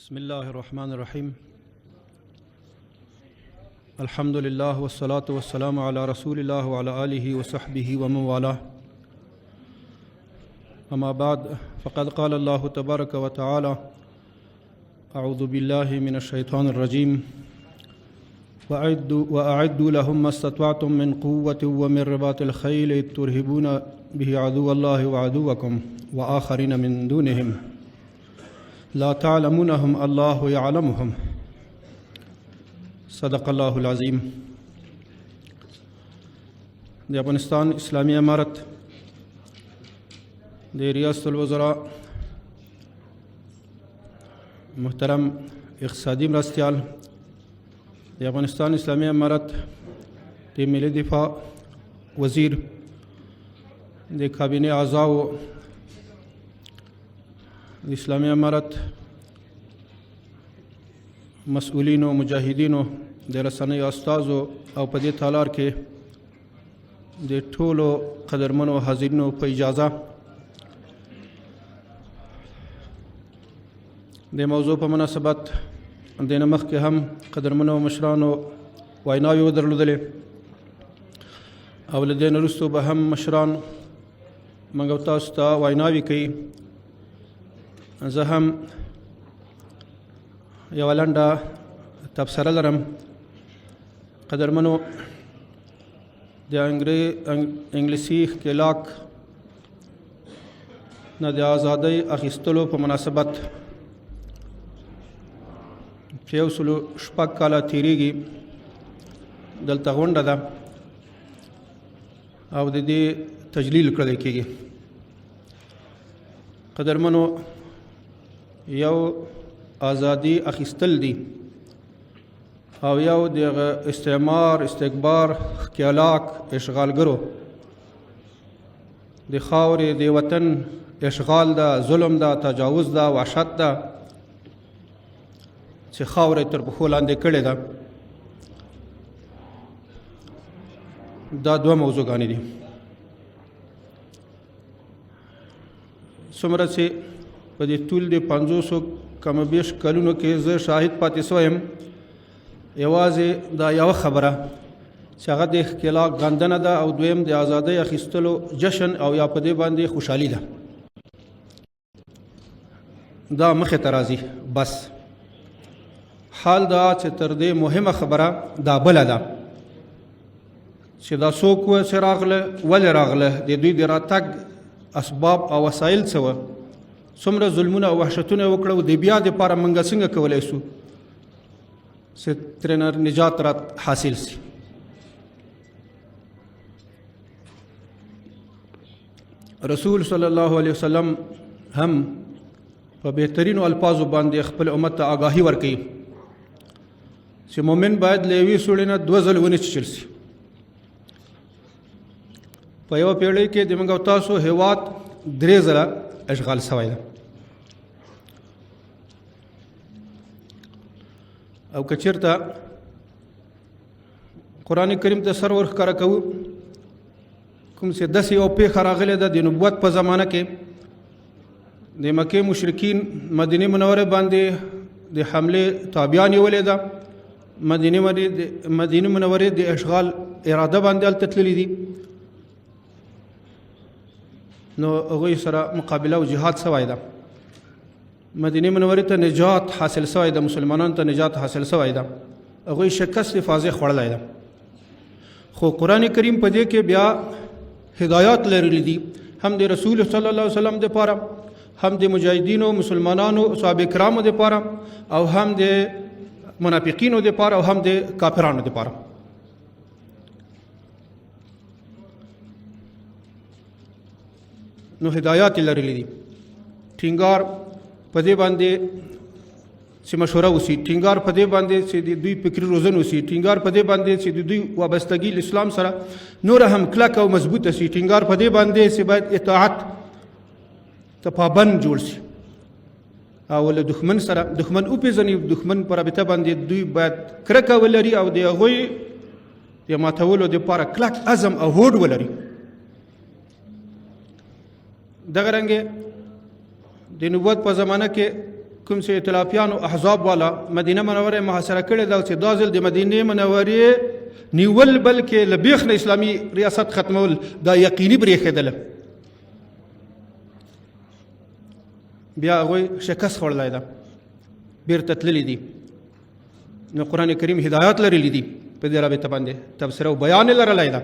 بسم الله الرحمن الرحيم. الحمد لله والصلاة والسلام على رسول الله وعلى آله وصحبه ومن والاه. أما بعد، فقد قال الله تبارك وتعالى: أعوذ بالله من الشيطان الرجيم. وأعدوا لهم ما استطعتم من قوة ومن رباط الخيل ترهبون به عدو الله وعدوكم وآخرين من دونهم لا تعلمونهم الله يعلمهم. صدق الله العظیم. د افغانستان اسلامی امارت د ریاست الوزراء محترم اقتصادی مرستیال، د افغانستان اسلامی امارت د ملي دفاع وزیر، د کابینه اعضاو، د اسلامی امارت مسؤولینو، مجاهدینو، د رسنیو استازو او په دې تالار کې د ټولو قدرمنو حاضرینو په اجازه د موضوع په مناسبت د نه مخکې هم قدرمنو مشرانو ویناوې ودرلودلې او له دې نه وروسته به هم مشران موږ تاسو ته ویناوې کوي. زه هم یوه لنډه تبصره لرم. قدرمنو، د انګلیسي ښکېلاک نه د ازادۍ اخیستلو په مناسبت چې 106 کاله تېرېږي، دلته غونډه ده او د دې تجلیل کړی کېږي. قدرمنو، یو ازادي اخیستل دي او یو د استعمار، استکبار، ښکېلاک، اشغالګرو د خاورې د وطن اشغال ده، ظلم ده، تجاوز ده، وحشت ده چې خاورې تر پښو لاندې کړې ده. دا دوه موضوعګانې دي. څومره چې په دې ټول د 500 کم بیش کلونو کې زه شاهد پاتې شوی یم، یوازې دا یوه خبره چې هغه د ښکېلاک غندنه ده او دویم د ازادۍ اخیستلو جشن او یا په دې باندې خوشحالي ده. دا مخې ته راځي. بس حال دا چې تر دې مهمه خبره دا بله ده چې دا څوک و چې راغله، ولې راغله، د دوی د راتګ اسباب او وسایل څه وه، څومره ظلمونه او وحشتونه یې وکړه، د بیا دپاره موږ څنګه کولی شو چې ترېنه نجات را حاصل سي. رسول صلی الله علیه وسلم هم په بهترینو الفاظو باندې خپل امت ته آګاهي ورکوي چې مؤمن باید له یوې سوړې نه 2 ځله ونچچل سي. په یوه پیړۍ کې د موږ او تاسو هېواد 3 ځله اشغال شوی ده او که چېرته قرآن کریم ته سر ورښکاره کوو، کوم چې داسې یو پېښه راغلې ده د نبوت په زمانه کې د مکې مشرکین مدینې منورې باندې د حملې تابعیان نیولې ده، مدینې منورې د اشغال اراده باندې هلته تللي دي، نو هغوی سره مقابله او جهاد شوی ده. مدینې منورې ته نجات حاصل شوی ده، مسلمانانو ته نجات حاصل شوی ده، هغوی شکست فاضح خوړلی ده. خو قرآن کریم په دې کې بیا هدایات لرلی دي، هم د رسول صلی الله علیه وسلم دپاره، هم د مجاهدینو، مسلمانانو، صحابه کرامو دپاره، او هم د منافقینو دپاره، او هم د کافرانو دپاره. نو هدایات لرلی دي. ټینګار په دې باندې چې مشوره وشي، ټینګار په دې باندې چې د دوی فکري روزنه وشي، ټینګار په دې باندې چې د دوی وابستګي اسلام سره نور هم کلک او مضبوطه شي، ټینګار په دې باندې چې باید اطاعت ته پابند جوړ شي او له دښمن سره دښمن وپېژني، دښمن په رابطه باندې دوی باید کرکه ولري او د هغوی د ماتولو دپاره کلک عزم او هوډ ولري. دغه رنګې د نبوت په زمانه کې کوم چې ائتلافیانو احزاب والا مدینه منوره محاصره کړې ده چې دا ځل د مدینې منورې نیول بلکې له بیخ نه اسلامي ریاست ختمول دا یقیني برېښېدله. بیا هغوی شکست خوړلی ده، بیرته تللي دي. نو قرآن کریم هدایات لرلی دي په دې رابطه باندې، تبصره او بیان یې لرلی ده.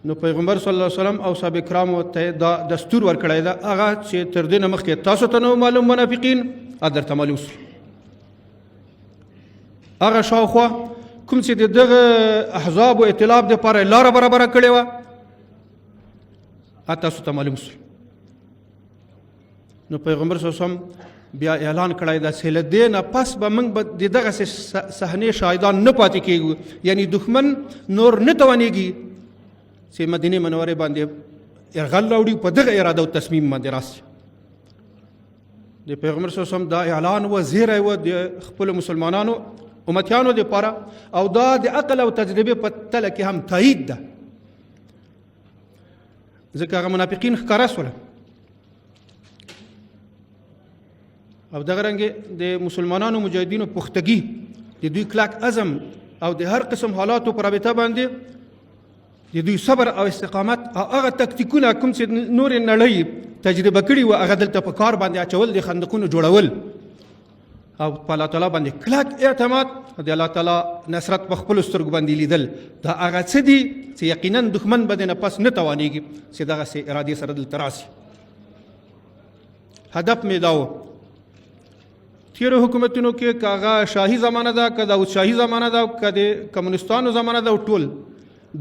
نو پیغمبر صلی الله علیه وسلم او صحابه کرامو ته دا دستور ورکړی ده، هغه چې تر دې نه مخکې تاسو ته نو معلوم منافقین درته معلوم شو. هغه شاوخوا کوم چې د دغه احزاب او ائتلاف دپاره لاره برابره کړې وه تاسو ته معلوم شو. نو پیغمبر صلی الله علیه وسلم بیا اعلان کړی ده چې له دې نه پس به موږ به د دغسې صحنې شاهدان نه پاتې کېږو، یعنی دښمن نور نه توانېږي چې مدینې منورې باندې یرغل راوړي، په دغه اراده او تصمیم باندې راسي. د پیغمبر صلی الله علیه وسلم دا اعلان و، زیری و د خپلو مسلمانانو امتیانو دپاره، او دا د عقل او تجربې په تله کې هم تایید ده، ځکه هغه منافقین ښکاره سوله. او دغه رنګې د مسلمانانو مجاهدینو پختګي، د دوی کلک عزم او د هر قسم حالاتو په رابطه باندې د دوی صبر او استقامت او هغه تکتیکونه کوم چې نورې نړۍ تجربه کړي وو هغه دلته په کار باندې اچول، د خندقونو جوړول او په الله تعالی باندې کلک اعتماد، د الله تعالی نصرت په خپلو سترګو باندې لیدل، دا هغه څه دي چې یقینا دښمن به دې نه پس نه توانېږي چې دغسې ارادې سره دلته راسي. هدف مې دا و تیرو حکومتونو کې که هغه شاهي زمانه ده، که د شاهي زمانه ده، که د کمونستانو زمانه ده، ټول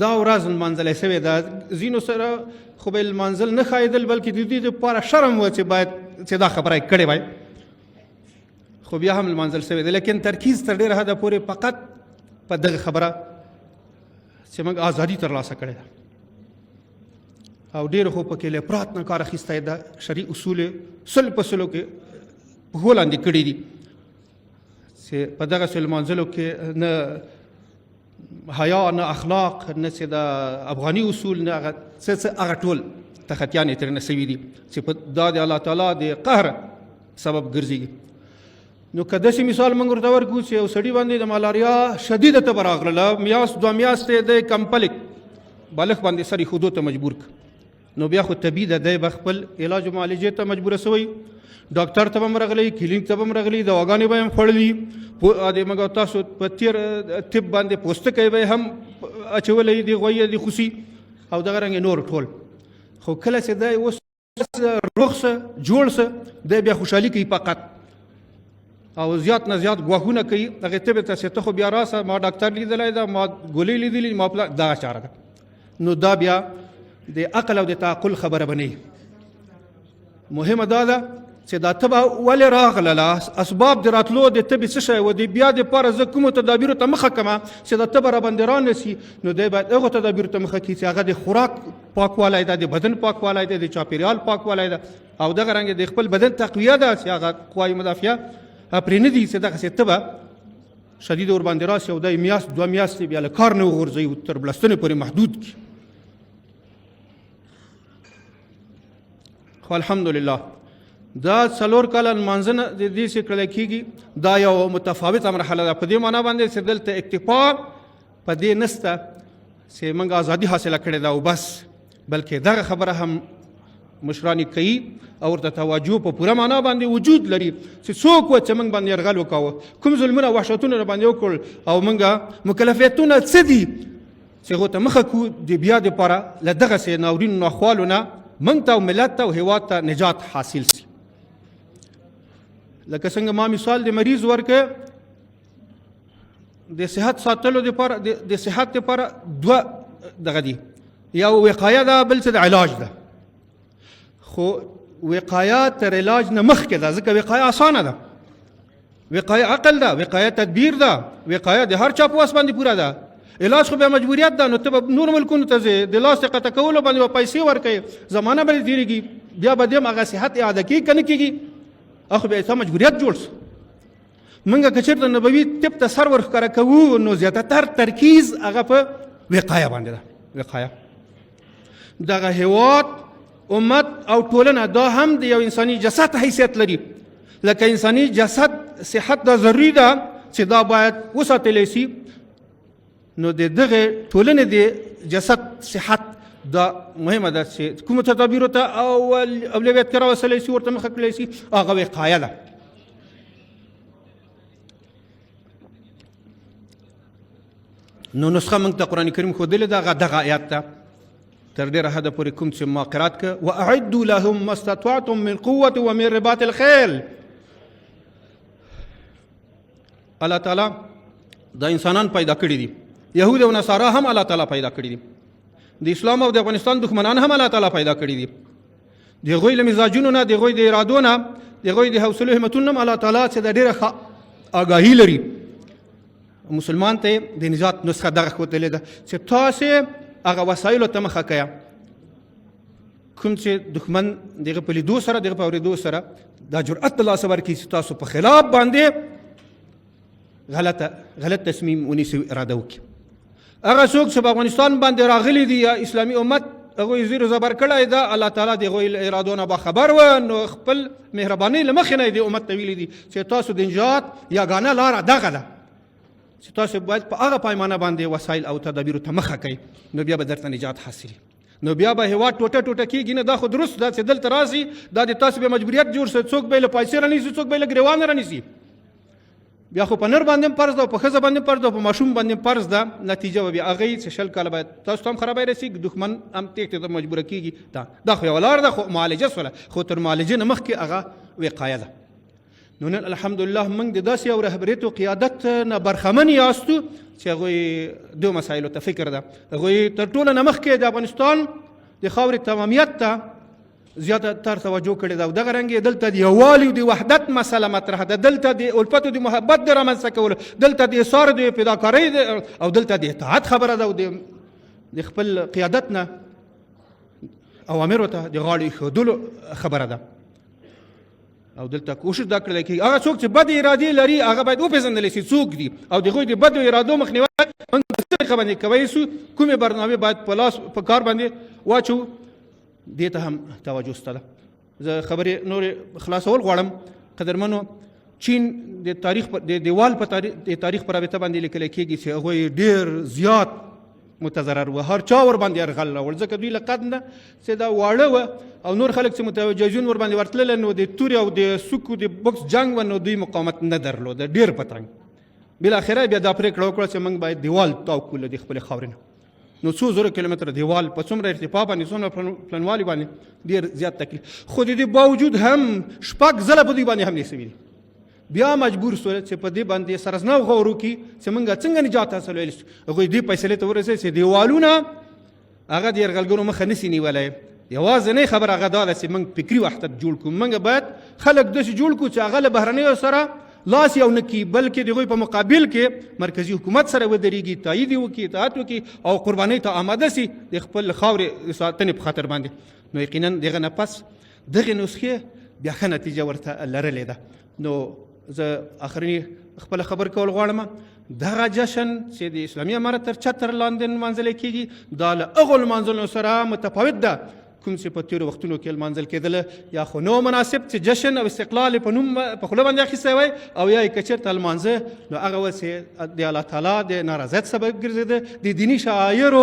دا ورځ لمانځلی سوې ده. ځینو سره خو به یې لمانځل نه ښایېدل، بلکې د دوی دپاره شرم و چې باید چې دا خبره یې کړې وای، خو بیا هم لمانځل سوې ده. لیکن ترکیز تر ډېره حده پورې فقط په دغه خبره چې موږ ازادي ترلاسه کړې ده، او ډېرو خو پکې له افراط نه کار اخیستی ده. شرعي اصول یې سل په سلو کې پښو لاندې کړي دي چې په دغسې لمانځلو کې نه حیا، نه اخلاق، نه چې د افغاني اصول، نه هغه څه هغه ټول تخطیان یې ترېنه سوي دي چې دا د الله تعالی د قهر سبب ګرځېږي. نو که داسې مثال موږ ورته ورکړو چې یو سړي باندې د ملاریا شدیده تبه راغله، میاشت دوه میاشتې د کمپلک بالغ باندې سر ایښودو ته مجبور کړ، نو بیا خو طبیعي ده دی به خپل علاج او معالجې ته مجبوره سوی، ډاکټر ته به هم رغلی، کلینیک ته به هم رغلی، دواګانې به یې هم خوړلي، د موږ تاسو په تېر طب باندې پوستکی به یې هم اچولی، د غویې د خوسي او دغه رنګې نور ټول. خو کله چې دی اوس روغ سه جوړ سه، دی بیا خوشحالي کوي فقط او زیات نه زیات ګواښونه کوي هغې طبې ته چې ته خو بیا راسه، ما ډاکټر لیدلی ده، ما ګولۍ لیدلي، ما پلار، دغه چاره ده. نو دا بیا د عقل او د تعقل خبره به نه وي. مهمه دا ده چې دا تبه ولې راغله، اسباب د راتلو د تبې څه شی و، د بیا دپاره زه کومو تدابیرو ته مخه کړمه چې دا تبه راباندې رانسي، نو دی باید هغو تدابیرو ته مخه کړي چې هغه د خوراک پاکوالی ده، د بدن پاکوالی ده، د چاپېریال پاکوالی ده، او دغه رنګې د خپل بدن تقویه ده چې هغه قوای مدافعه پرې نه دي چې دغسې تبه شدید ورباندې راسي او دی میاشت دوه میاشتې بیا له کار نه وغورځوي، تر بلستنې پورې محدود کړي. خو الحمدلله دا څلور کاله لمانځنه د دې چې کړلی کېږي دا یو متفاوته مرحله ده، په دې معنا باندې چې دلته اکتفا په دې نسته چې موږ ازادي حاصله کړې ده او بس، بلکې دغه خبره هم مشران کوي او ورته توجه په پوره معنا باندې وجود لري چې څوک و چې موږ باندې یرغل وکاوه، کوم ظلمونه وحشتونه را باندې وکړل، او موږ مکلفیتونه څه دي چې هغو ته مخه کړو د بیا دپاره له دغسې ناورینو ناخوالو نه موږ ته او ملت ته او هېواد ته نجات حاصل سي. لکه څنګه ما مثال د مریض ورکړ، د صحت ساتلو دپاره د صحت دپاره دوه دغه دي، یو وقایه ده، بل څه د علاج ده. خو وقایه تر علاج نه مخکې ده، ځکه وقایه اسانه ده، وقایه عقل ده، وقایه تدبیر ده، وقایه د هر چا په وس باندې پوره ده. علاج خو بیا مجبوریت ده، نو ته به نور ملکونو ته ځې، د لاس د قطع کولو باندې به پیسې ورکوې، زمانه به دې تېرېږي، بیا به دې هم هغه صحت اعاده کېږي که نه کېږي، خو بیا ستا مجبوریت جوړ شو. موږ که چېرته نبوي طب ته سر ورښکاره کوو نو زیاتتر ترکیز هغه په وقایه باندې ده. وقایه دغه هېواد امت او ټولنه دا هم د یو انساني جسد حیثیت لري. لکه انساني جسد صحت دا ضروري ده چې دا باید وساتلی سي، نو د دغه ټولنې د جسد صحت دا مهمه ده چې کومو تدابیرو ته اولویت کې راوستلی سي، ورته مخه کړلی سي، هغه وقایه ده. نو نسخه موږ ته قرآن کریم ښودلې ده، هغه دغه آیات ته تر ډېره حده پورې کوم چې ما قرات که واعدوا لهم ما استطعتم من قوة ومن رباط الخیل. الله تعالی دا انسانان پیدا کړي دي، یهود او نصارا هم الله تعالی پیدا کړي دي، د اسلام او د افغانستان دښمنان هم الله تعالی پیدا کړي دي. د هغوی له مزاجونو نه، د هغوی د ارادو نه، د هغوی د حوصلو همتونو نه الله تعالی چې د ډېره آګاهي لري. مسلمان ته د نجات نسخه دغه ښودلې ده چې تاسې هغه وسایلو ته مخه کړه، کوم چې دښمن دغه په لیدو سره، دغه په اورېدو سره دا جرأت د لاسه ورکړي چې تاسو په خلاف باندې غلط تصمیم ونیسئ، اراده وکړي. هغه څوک چې په افغانستان باندې راغلي دي یا اسلامي امت هغوی زیر و زبر کړی ده، الله تعالی د هغوی له ارادو نه باخبر و، نو خپل مهربانۍ له مخې نه یې د امت ته ویلي دي چې تاسو د نجات یګانه لاره دغه ده چې تاسو باید په هغه پیمانه باندې وسایل او تدابیرو ته مخه کوئ، نو بیا به درته نجات حاصلي. نو بیا به هېواد ټوټه ټوټه کېږي نه، دا خو درست ده چې دلته راسي، دا د تاسو به مجبوریت جوړ شي، څوک به یې له پیسې رانیسي، څوک به یې له ګرېوانه رانیسي. بیا خو په نر باندې هم فرض ده، په ښځه باندې فرض ده، په ماشوم باندې فرض ده، نتیجه به بیا هغه چې 20 کاله باید تاسو ته هم خرابی رسېږي، دښمن هم تېښتې ته مجبوره کېږي. دا خو یوه لار ده، خو معالجه سوله، خو تر معالجې نه مخکې هغه وقایه ده. نو نن الحمدلله موږ د داسې یو رهبریت او قیادت نه برخمن یاستو چې هغوی دو مسایلو ته فکر ده. هغوی تر ټوله نه مخکې د افغانستان د خاورې تمامیت ته زیاته تر توجه کړې ده، او دغه رنګ یې دلته د یووالي او د وحدت مسله مطرح ده، دلته د الفت او د محبت د رامنځته کولو، دلته د اثار د فداکارۍ او دلته د اطاعت خبره ده، او د خپل قیادت نه اوامرو ته د غاړې ایښودلو خبره ده. او دلته کوشش دا کړی کېږي هغه څوک چې بد ارادې لري هغه باید وپېژندلی شي څوک دي، او د هغوی د بدو ارادو مخنیوی موږ په څه طریقه باندې کوی سو، کومې برنامې باید په کار باندې واچو، دې ته هم توجه سته ده. زه خبرې نورې خلاصول غواړم. قدرمنو، چین د تاریخ د دیوال په تاریخ په رابطه باندې لیکلی کېږي چې هغوی ډېر زیات متضرر و، هر چا ور باندې یرغل راوړ، ځکه دوی له قد نه چې دا واړه وه او نور خلک چې متوجهون ور باندې ورتلل، نو د تورې او د سوکو د بکس جنګ و، نو دوی مقاومت نه درلوده، ډېر په تنګ. بالاخره بیا دا پرېکړه وکړه چې موږ باید دیوال تاو کړو له د خپلې خاورې نه. نو 200 کیلومتره دیوال په څومره ارتفاع باندې، څومره پلنوالي باندې، ډېر زیات تکلیف. خو د دې باوجود هم 6 ځله په دوی باندې حملې سوي دي. بیا مجبور سول چې په دې باندې سرزنو غور وکړي چې موږ څنګه نجات حاصلولی شو. هغوی دې فیصلې ته ورسېد چې دیوالونه هغه د یرغلګرو مخه نسي نیولی. یوازینۍ خبره هغه دا ده چې موږ فکري وحدت جوړ کړو، موږ باید خلک داسې جوړ کړو چې هغه له بهرنیو سره لاس یو نه کړي، بلکې د هغوی په مقابل کې مرکزي حکومت سره ودرېږي، تایید یې وکړي، اطاعت وکړي او قربانۍ ته آماده سي د خپل خاورې ساتنې په خاطر باندې. نو یقینا دغه نه پس دغې نسخې بیا ښه نتیجه ورته لرلې ده. نو زه آخرني خپل خبر کول غواړم، دغه جشن چې د اسلامي امارت تر چتر لاندې نمانځلی کېږي دا له هغو لمانځلو سره متفاوت ده کوم چې په تېرو وختونو کې لمانځل کېدله، یا خو نو مناسب چې جشن او استقلال په نوم په خوله باندې اخیستی وی، او یا یې که چېرته لمانځه نو هغه وه چې د الله تعالی د ناراضیت سبب ګرځېده، د دیني شعایرو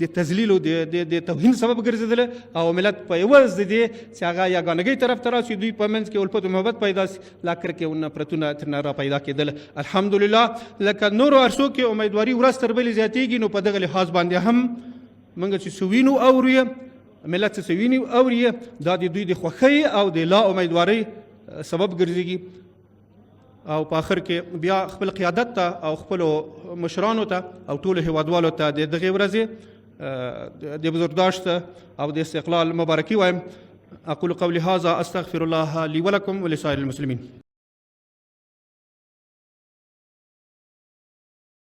د تذلیل او د توهین سبب ګرځېدله، او ملت په عوض د دې چې هغه یګانګۍ طرف ته راسي، دوی په منځ کې الفت او محبت پیدا سي، لا کرکې او نفرتونه ترنه را پیدا کېدله. الحمدلله لکه نورو عرصو کې امیدواري ورځ تر بلې زیاتېږي، نو په دغه لحاظ باندې هم موږ چې څه وینو اورو، ملت څه ویني اوري، دا د دوی د خوښۍ او د لا امیدوارۍ سبب ګرځېږي. او په آخر کې بیا خپل قیادت ته او خپلو مشرانو ته او ټولو هیوادوالو ته د دغې ورځې د بزرګداشت او د استقلال مبارکي وایم. اقول قولي هذا استغفر الله لي ولكم ولسائر المسلمين.